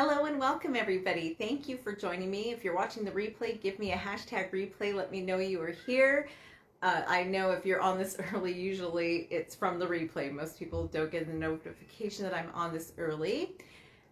Hello and welcome everybody. Thank you for joining me. If you're watching the replay, give me a hashtag replay. Let me know you are here. I know if you're on this early, usually it's from the replay. Most people don't get the notification that I'm on this early.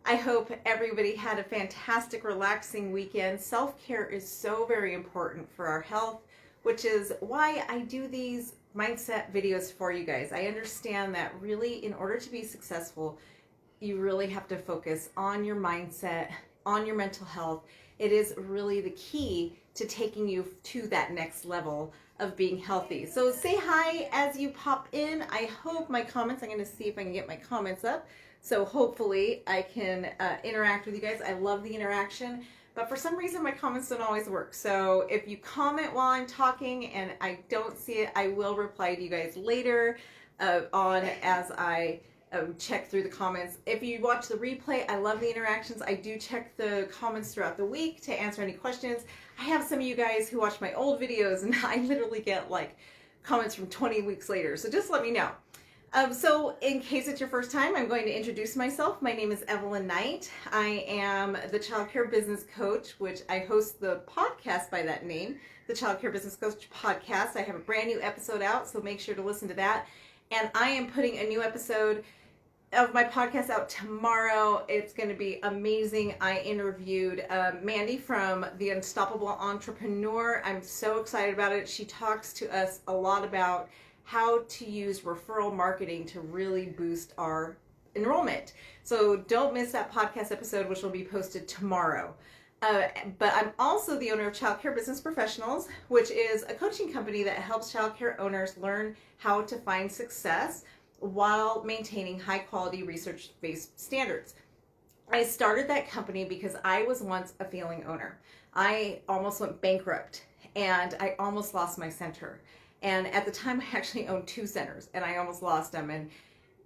I hope everybody had a fantastic, relaxing weekend. Self-care is so very important for our health, which is why I do these mindset videos for you guys. I understand that really in order to be successful, you really have to focus on your mindset, on your mental health. It is really the key to taking you to that next level of being healthy. So say hi as you pop in. I hope my comments, I'm going to see if I can get my comments up. So hopefully I can interact with you guys. I love the interaction, but for some reason my comments don't always work. So if you comment while I'm talking and I don't see it, I will reply to you guys later on as I check through the comments. If you watch the replay, I love the interactions. I do check the comments throughout the week to answer any questions. I have some of you guys who watch my old videos and I literally get like comments from 20 weeks later. So just let me know. So in case it's your first time, I'm going to introduce myself. My name is Evelyn Knight. I am the Childcare Business Coach, which I host the podcast by that name, the Childcare Business Coach Podcast. I have a brand new episode out, so make sure to listen to that. And I am putting a new episode of my podcast out tomorrow. It's going to be amazing. I interviewed Mandy from The Unstoppable Entrepreneur. I'm so excited about it. She talks to us a lot about how to use referral marketing to really boost our enrollment. So don't miss that podcast episode, which will be posted tomorrow. But I'm also the owner of Childcare Business Professionals, which is a coaching company that helps childcare owners learn how to find success while maintaining high quality research-based standards. I started that company because I was once a failing owner. I almost went bankrupt and I almost lost my center. And at the time I actually owned 2 centers and I almost lost them. And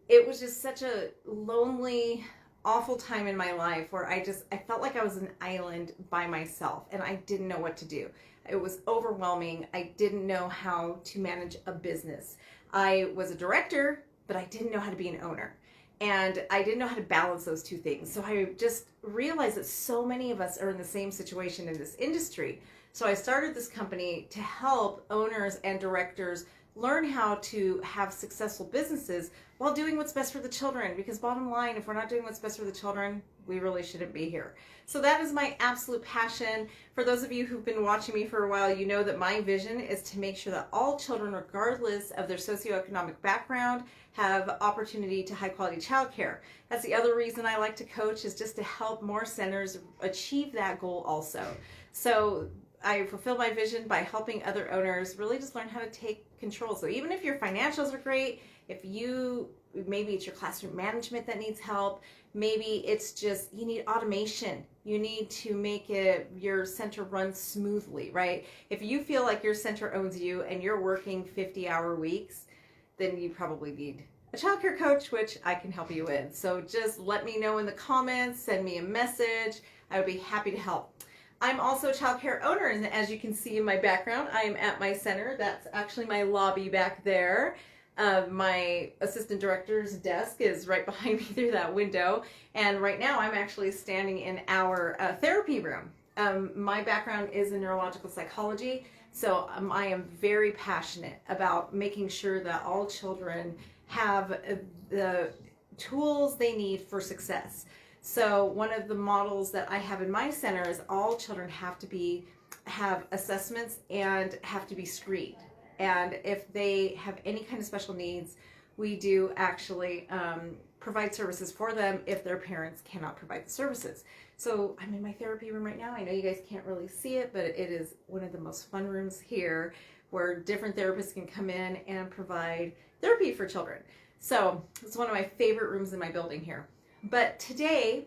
it was just such a lonely, awful time in my life where I felt like I was an island by myself and I didn't know what to do. It was overwhelming. I didn't know how to manage a business. I was a director, but I didn't know how to be an owner. And I didn't know how to balance those 2 things. So I just realized that so many of us are in the same situation in this industry. So I started this company to help owners and directors learn how to have successful businesses while doing what's best for the children. Because bottom line, if we're not doing what's best for the children, we really shouldn't be here. So that is my absolute passion. For those of you who've been watching me for a while, you know that my vision is to make sure that all children, regardless of their socioeconomic background, have opportunity to high quality childcare. That's the other reason I like to coach, is just to help more centers achieve that goal also. So I fulfill my vision by helping other owners really just learn how to take control. So even if your financials are great, maybe it's your classroom management that needs help, maybe it's just you need automation. You need to make your center run smoothly, right? If you feel like your center owns you and you're working 50-hour weeks, then you probably need a childcare coach, which I can help you with. So just let me know in the comments, send me a message. I would be happy to help. I'm also a childcare owner, and as you can see in my background, I am at my center. That's actually my lobby back there. My assistant director's desk is right behind me through that window, and right now I'm actually standing in our therapy room. My background is in neurological psychology, so I am very passionate about making sure that all children have the tools they need for success. So one of the models that I have in my center is all children have assessments and have to be screened. And if they have any kind of special needs, we do actually provide services for them if their parents cannot provide the services. So I'm in my therapy room right now. I know you guys can't really see it, but it is one of the most fun rooms here where different therapists can come in and provide therapy for children. So it's one of my favorite rooms in my building here. But today,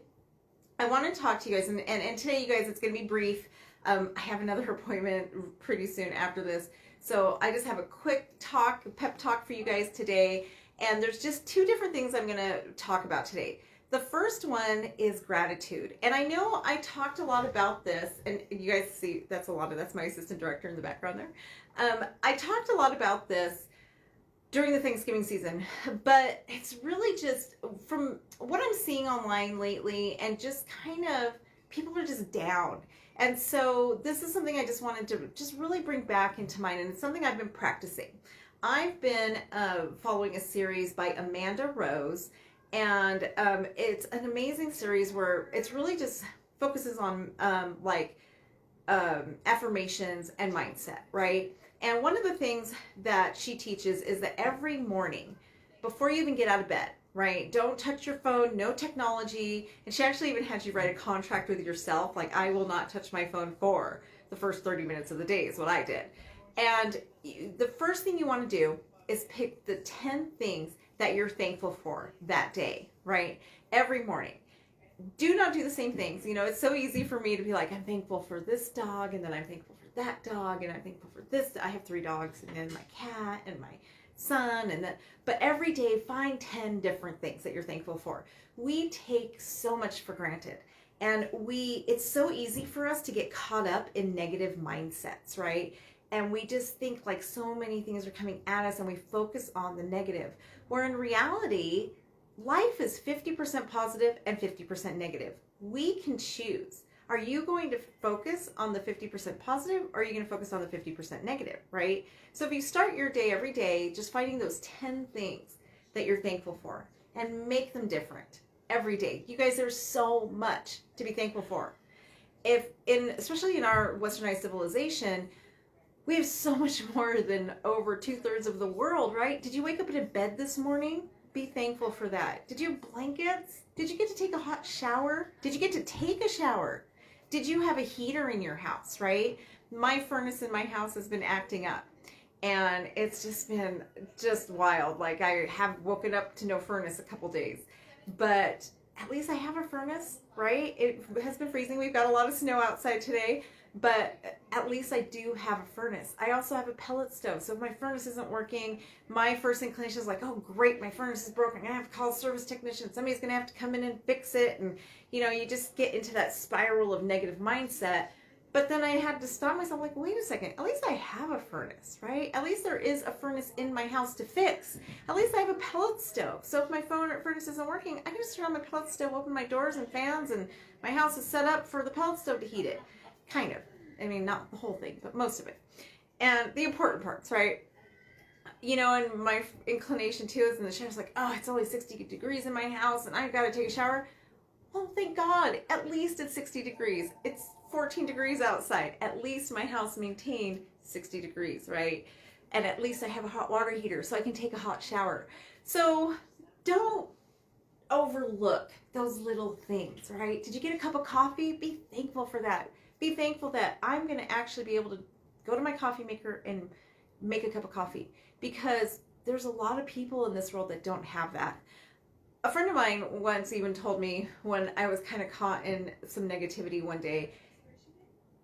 I want to talk to you guys, and today, you guys, it's going to be brief. I have another appointment pretty soon after this, so I just have a quick pep talk for you guys today, and there's just 2 different things I'm going to talk about today. The first one is gratitude, and I know I talked a lot about this, and you guys see that's my assistant director in the background there. I talked a lot about this during the Thanksgiving season. But it's really just from what I'm seeing online lately, and just kind of people are just down. And so this is something I just wanted to just really bring back into mind, and it's something I've been practicing. I've been following a series by Amanda Rose, and it's an amazing series where it's really just focuses on affirmations and mindset, right? And one of the things that she teaches is that every morning, before you even get out of bed, right, don't touch your phone, no technology. And she actually even had you write a contract with yourself, like, I will not touch my phone for the first 30 minutes of the day, is what I did. And the first thing you want to do is pick the 10 things that you're thankful for that day, right? Every morning. Do not do the same things. It's so easy for me to be like, I'm thankful for this dog, and then I'm thankful for that dog, and I'm thankful for this. I have 3 dogs, and then my cat and my son, and then, but every day find 10 different things that you're thankful for. We take so much for granted, and it's so easy for us to get caught up in negative mindsets, right? And we just think like so many things are coming at us, and we focus on the negative, where in reality, life is 50% positive and 50% negative. We can choose. Are you going to focus on the 50% positive, or are you going to focus on the 50% negative, right? So if you start your day every day just finding those 10 things that you're thankful for and make them different every day. You guys, there's so much to be thankful for. Especially in our westernized civilization, we have so much more than over 2/3 of the world, right? Did you wake up in a bed this morning? Be thankful for that. Did you have blankets? Did you get to take a hot shower? Did you get to take a shower? Did you have a heater in your house, right? My furnace in my house has been acting up, and it's just been just wild. Like, I have woken up to no furnace a couple days, but at least I have a furnace, right? It has been freezing. We've got a lot of snow outside today, but at least I do have a furnace. I also have a pellet stove. So if my furnace isn't working, my first inclination is like, oh great, my furnace is broken. I'm gonna have to call a service technician. Somebody's gonna have to come in and fix it. And you just get into that spiral of negative mindset. But then I had to stop myself, like, wait a second, at least I have a furnace, right? At least there is a furnace in my house to fix. At least I have a pellet stove. So if my furnace isn't working, I can just turn on my pellet stove, open my doors and fans, and my house is set up for the pellet stove to heat it. Kind of. I mean, not the whole thing, but most of it. And the important parts, right? And my inclination too is in the shower's like, oh, it's only 60 degrees in my house and I've got to take a shower. Well, thank God. At least it's 60 degrees. It's 14 degrees outside. At least my house maintained 60 degrees, right? And at least I have a hot water heater so I can take a hot shower. So don't overlook those little things, right? Did you get a cup of coffee? Be thankful for that. Be thankful that I'm going to actually be able to go to my coffee maker and make a cup of coffee, because there's a lot of people in this world that don't have that. A friend of mine once even told me, when I was kind of caught in some negativity one day,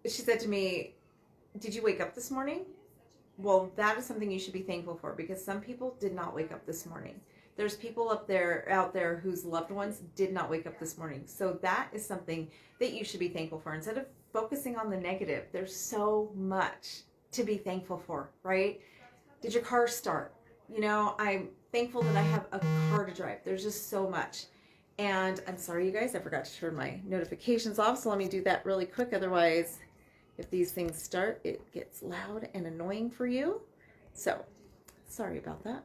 she said to me, did you wake up this morning? Well, that is something you should be thankful for, because some people did not wake up this morning. There's people out there whose loved ones did not wake up this morning. So that is something that you should be thankful for. Instead of focusing on the negative, there's so much to be thankful for, right? Did your car start? I'm thankful that I have a car to drive. There's just so much. And I'm sorry, you guys, I forgot to turn my notifications off. So let me do that really quick. Otherwise, if these things start, it gets loud and annoying for you. So sorry about that.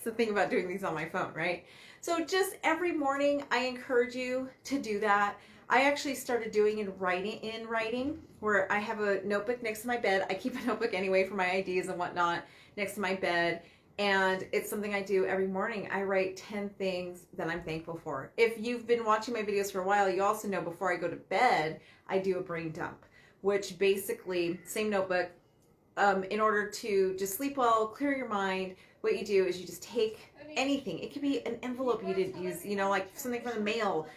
The thing about doing these on my phone, right? So just every morning, I encourage you to do that. I actually started doing in writing, where I have a notebook next to my bed. I keep a notebook anyway for my ideas and whatnot next to my bed. And it's something I do every morning. I write 10 things that I'm thankful for. If you've been watching my videos for a while, you also know before I go to bed, I do a brain dump, which basically, same notebook, in order to just sleep well, clear your mind, what you do is you just take anything. It could be an envelope you didn't use, like something from the mail.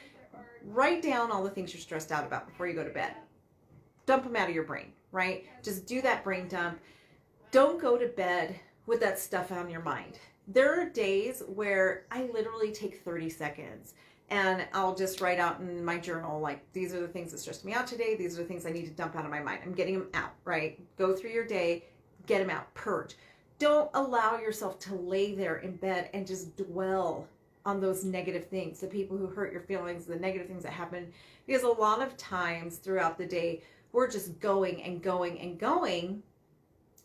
Write down all the things you're stressed out about before you go to bed. Dump them out of your brain, right? Just do that brain dump. Don't go to bed with that stuff on your mind. There are days where I literally take 30 seconds and I'll just write out in my journal, like, these are the things that stressed me out today. These are the things I need to dump out of my mind. I'm getting them out, right? Go through your day, get them out, purge. don't allow yourself to lay there in bed and just dwell on those negative things, the people who hurt your feelings, the negative things that happen, because a lot of times throughout the day, we're just going and going and going,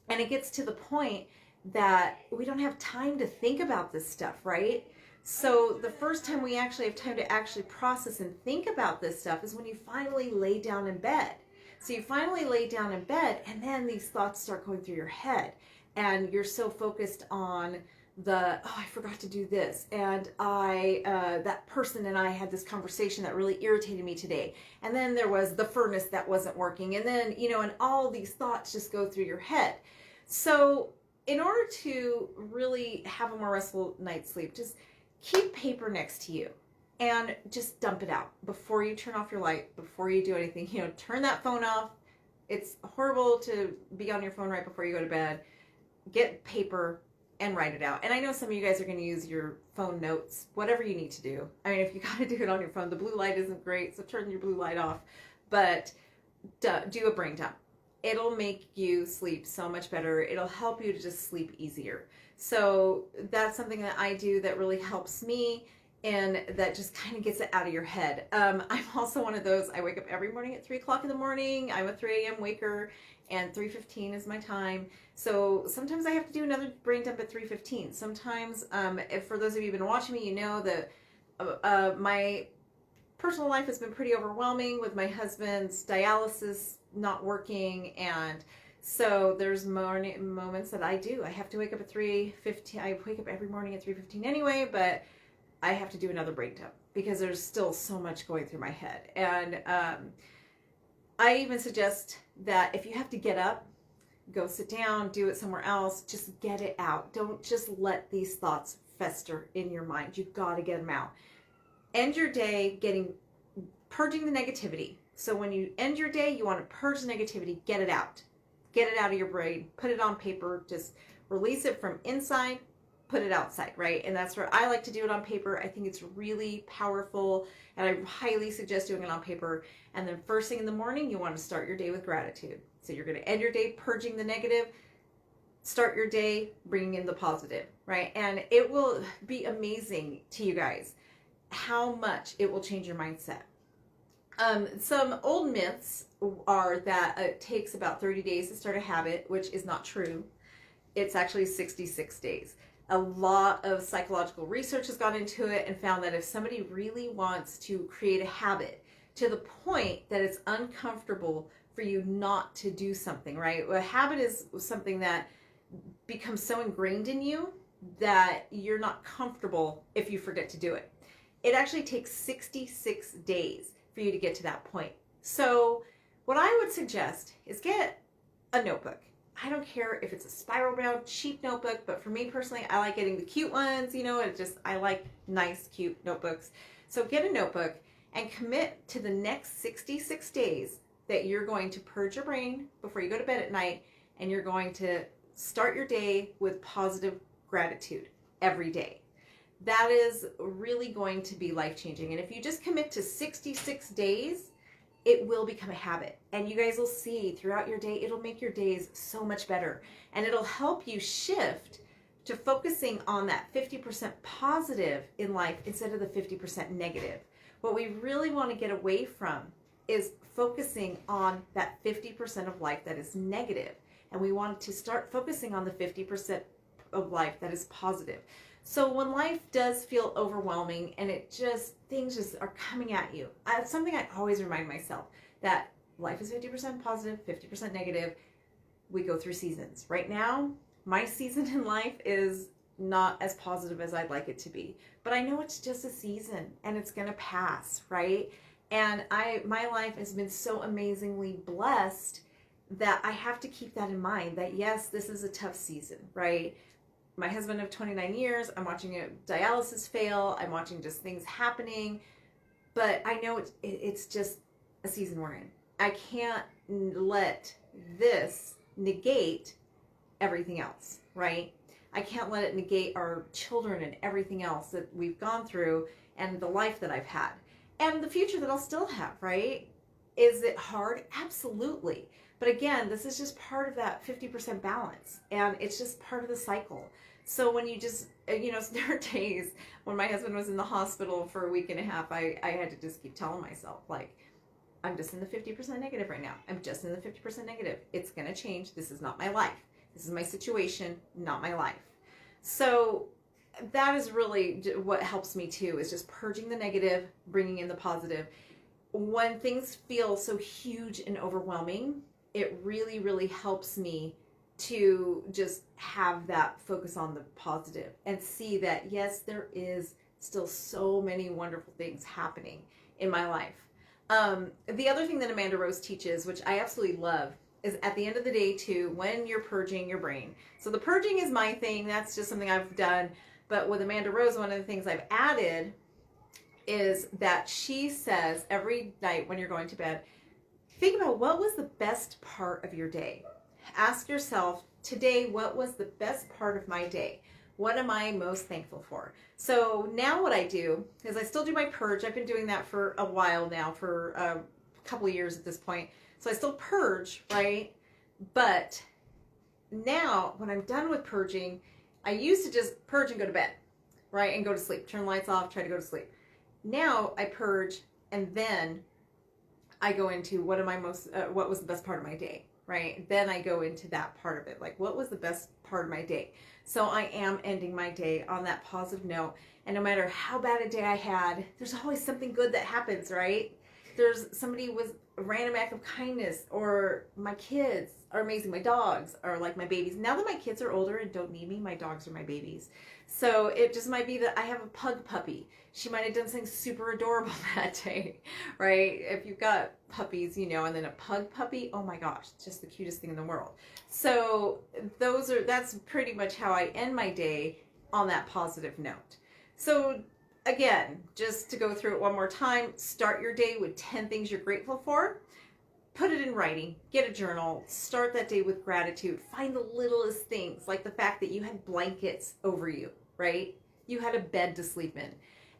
and it gets to the point that we don't have time to think about this stuff, right? So the first time we actually have time to actually process and think about this stuff is when you finally lay down in bed. So you finally lay down in bed, and then these thoughts start going through your head, and you're so focused on the, oh, I forgot to do this, and that person and I had this conversation that really irritated me today, and then there was the furnace that wasn't working, and then, and all these thoughts just go through your head. So in order to really have a more restful night's sleep, just keep paper next to you and just dump it out before you turn off your light, before you do anything. Turn that phone off. It's horrible to be on your phone right before you go to bed. Get paper and write it out. And I know some of you guys are going to use your phone notes, whatever you need to do. I mean, if you got to do it on your phone, the blue light isn't great, so turn your blue light off. But do a brain dump. It'll make you sleep so much better. It'll help you to just sleep easier. So that's something that I do that really helps me, and that just kind of gets it out of your head. I'm also one of those, I wake up every morning at 3 o'clock in the morning. I'm a 3 a.m. waker, and 3:15 is my time. So sometimes I have to do another brain dump at 3:15. Sometimes, if for those of you who've been watching me, you know that my personal life has been pretty overwhelming with my husband's dialysis not working, and so there's moments that I have to wake up at 3:15. I wake up every morning at 3:15 anyway, but I have to do another brain dump because there's still so much going through my head. And I even suggest that if you have to get up, go sit down, do it somewhere else, just get it out. Don't just let these thoughts fester in your mind. You've got to get them out. End your day purging the negativity. So when you end your day, you want to purge the negativity, get it out. Get it out of your brain, put it on paper, just release it from inside, put it outside, right? And that's where I like to do it on paper. I think it's really powerful, and I highly suggest doing it on paper. And then first thing in the morning, you want to start your day with gratitude. So you're going to end your day purging the negative, start your day bringing in the positive, right? And it will be amazing to you guys how much it will change your mindset. Some old myths are that it takes about 30 days to start a habit, which is not true. It's actually 66 days. A lot of psychological research has gone into it and found that if somebody really wants to create a habit to the point that it's uncomfortable for you not to do something, right? A habit is something that becomes so ingrained in you that you're not comfortable if you forget to do it. It actually takes 66 days for you to get to that point. So what I would suggest is get a notebook. I don't care if it's a spiral bound cheap notebook, but for me personally, I like getting the cute ones, I like nice, cute notebooks. So get a notebook and commit to the next 66 days that you're going to purge your brain before you go to bed at night, and you're going to start your day with positive gratitude every day. That is really going to be life-changing. And if you just commit to 66 days, it will become a habit. And you guys will see throughout your day, it'll make your days so much better. And it'll help you shift to focusing on that 50% positive in life instead of the 50% negative. What we really want to get away from is focusing on that 50% of life that is negative. And we want to start focusing on the 50% of life that is positive. So when life does feel overwhelming and things just are coming at you, it's something I always remind myself that life is 50% positive, 50% negative. We go through seasons. Right now, my season in life is not as positive as I'd like it to be, but I know it's just a season and it's going to pass, right? And my life has been so amazingly blessed that I have to keep that in mind, that yes, this is a tough season, right? My husband of 29 years, I'm watching a dialysis fail. I'm watching just things happening, but I know it's just a season we're in. I can't let this negate everything else, right? I can't let it negate our children and everything else that we've gone through and the life that I've had and the future that I'll still have, right? Is it hard? Absolutely. But again, this is just part of that 50% balance, and it's just part of the cycle. So when you just, there are days when my husband was in the hospital for a week and a half, I had to just keep telling myself, like, I'm just in the 50% negative right now. I'm just in the 50% negative. It's going to change. This is not my life. This is my situation, not my life. So that is really what helps me too, is just purging the negative, bringing in the positive. When things feel so huge and overwhelming, it really, really helps me to just have that focus on the positive and see that, yes, there is still so many wonderful things happening in my life. The other thing that Amanda Rose teaches, which I absolutely love, is at the end of the day too, when you're purging your brain. So the purging is my thing. That's just something I've done. But with Amanda Rose, one of the things I've added is that she says every night when you're going to bed, think about what was the best part of your day. Ask yourself, today, what was the best part of my day? What am I most thankful for? So now what I do is I still do my purge. I've been doing that for a while now, for a couple of years at this point. So I still purge, right? But now when I'm done with purging, I used to just purge and go to bed, right? And go to sleep, turn lights off, try to go to sleep. Now I purge and then I go into what was the best part of my day, right? Then I go into that part of it, like what was the best part of my day? So I am ending my day on that positive note. And no matter how bad a day I had, there's always something good that happens, right? There's somebody with a random act of kindness, or my kids are amazing. My dogs are like my babies. Now that my kids are older and don't need me, my dogs are my babies. So it just might be that I have a pug puppy. She might have done something super adorable that day, right? If you've got puppies, and then a pug puppy, oh my gosh, just the cutest thing in the world. So that's pretty much how I end my day, on that positive note. So again, just to go through it one more time, start your day with 10 things you're grateful for. Put it in writing, get a journal, start that day with gratitude. Find the littlest things, like the fact that you had blankets over you, right? You had a bed to sleep in.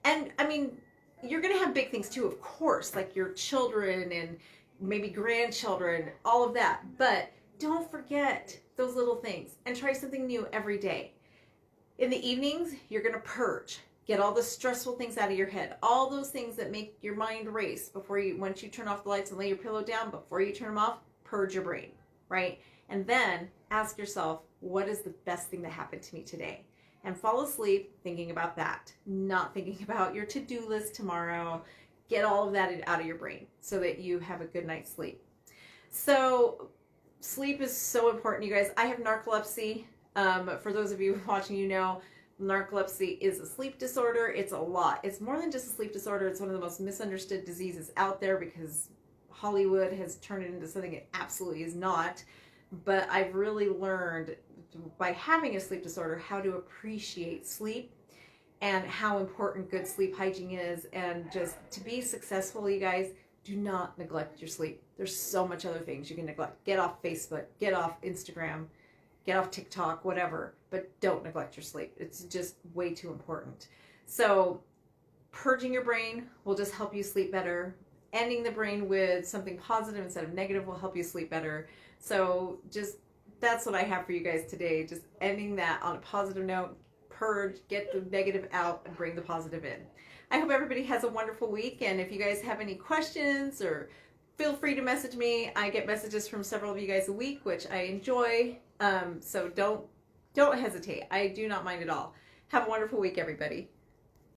And I mean, you're going to have big things too, of course, like your children and maybe grandchildren, all of that. But don't forget those little things and try something new every day. In the evenings, you're going to purge. Get all the stressful things out of your head. All those things that make your mind race once you turn off the lights and lay your pillow down, before you turn them off, purge your brain, right? And then ask yourself, what is the best thing that happened to me today? And fall asleep thinking about that, not thinking about your to-do list tomorrow. Get all of that out of your brain so that you have a good night's sleep. So sleep is so important, you guys. I have narcolepsy. For those of you watching, narcolepsy is a sleep disorder. It's a lot. It's more than just a sleep disorder. It's one of the most misunderstood diseases out there because Hollywood has turned it into something it absolutely is not. But I've really learned by having a sleep disorder how to appreciate sleep and how important good sleep hygiene is. And just to be successful, you guys, do not neglect your sleep. There's so much other things you can neglect. Get off Facebook, get off Instagram, get off TikTok, whatever, but don't neglect your sleep. It's just way too important. So purging your brain will just help you sleep better. Ending the brain with something positive instead of negative will help you sleep better. So that's what I have for you guys today. Just ending that on a positive note. Purge, get the negative out, and bring the positive in. I hope everybody has a wonderful week. And if you guys have any questions, or feel free to message me. I get messages from several of you guys a week, which I enjoy. So don't hesitate. I do not mind at all. Have a wonderful week, everybody.